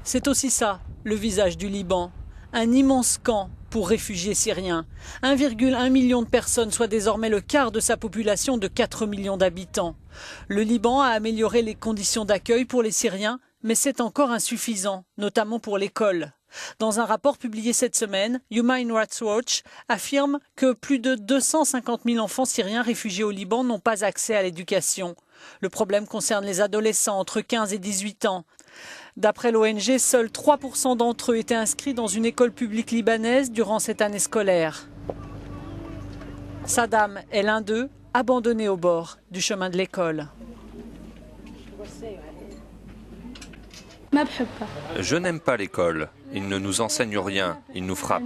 C'est aussi ça, le visage du Liban. Un immense camp pour réfugiés syriens. 1,1 million de personnes, soit désormais le quart de sa population de 4 millions d'habitants. Le Liban a amélioré les conditions d'accueil pour les Syriens, mais c'est encore insuffisant, notamment pour l'école. Dans un rapport publié cette semaine, Human Rights Watch affirme que plus de 250 000 enfants syriens réfugiés au Liban n'ont pas accès à l'éducation. Le problème concerne les adolescents entre 15 et 18 ans. D'après l'ONG, seuls 3% d'entre eux étaient inscrits dans une école publique libanaise durant cette année scolaire. Saddam est l'un d'eux, abandonné au bord du chemin de l'école. Je n'aime pas l'école. Ils ne nous enseignent rien, ils nous frappent.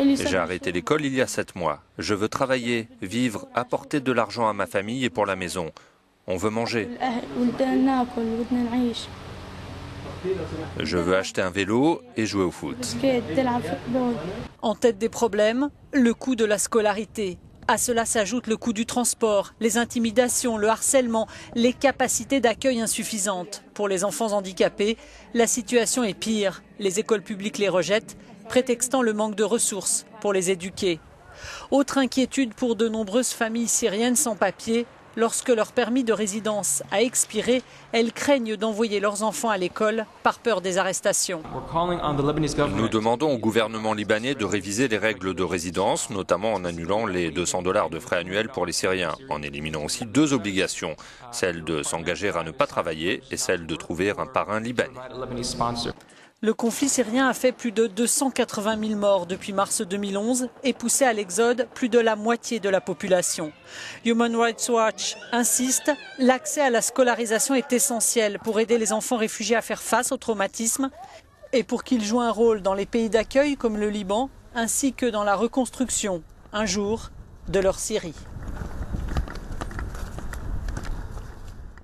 J'ai arrêté l'école il y a 7 mois. Je veux travailler, vivre, apporter de l'argent à ma famille et pour la maison. On veut manger. Je veux acheter un vélo et jouer au foot. En tête des problèmes, le coût de la scolarité. À cela s'ajoute le coût du transport, les intimidations, le harcèlement, les capacités d'accueil insuffisantes. Pour les enfants handicapés, la situation est pire. Les écoles publiques les rejettent, prétextant le manque de ressources pour les éduquer. Autre inquiétude pour de nombreuses familles syriennes sans papier. Lorsque leur permis de résidence a expiré, elles craignent d'envoyer leurs enfants à l'école par peur des arrestations. Nous demandons au gouvernement libanais de réviser les règles de résidence, notamment en annulant les $200 de frais annuels pour les Syriens, en éliminant aussi 2 obligations, celle de s'engager à ne pas travailler et celle de trouver un parrain libanais. Le conflit syrien a fait plus de 280 000 morts depuis mars 2011 et poussé à l'exode plus de la moitié de la population. Human Rights Watch insiste, l'accès à la scolarisation est essentiel pour aider les enfants réfugiés à faire face au traumatisme et pour qu'ils jouent un rôle dans les pays d'accueil comme le Liban, ainsi que dans la reconstruction, un jour, de leur Syrie.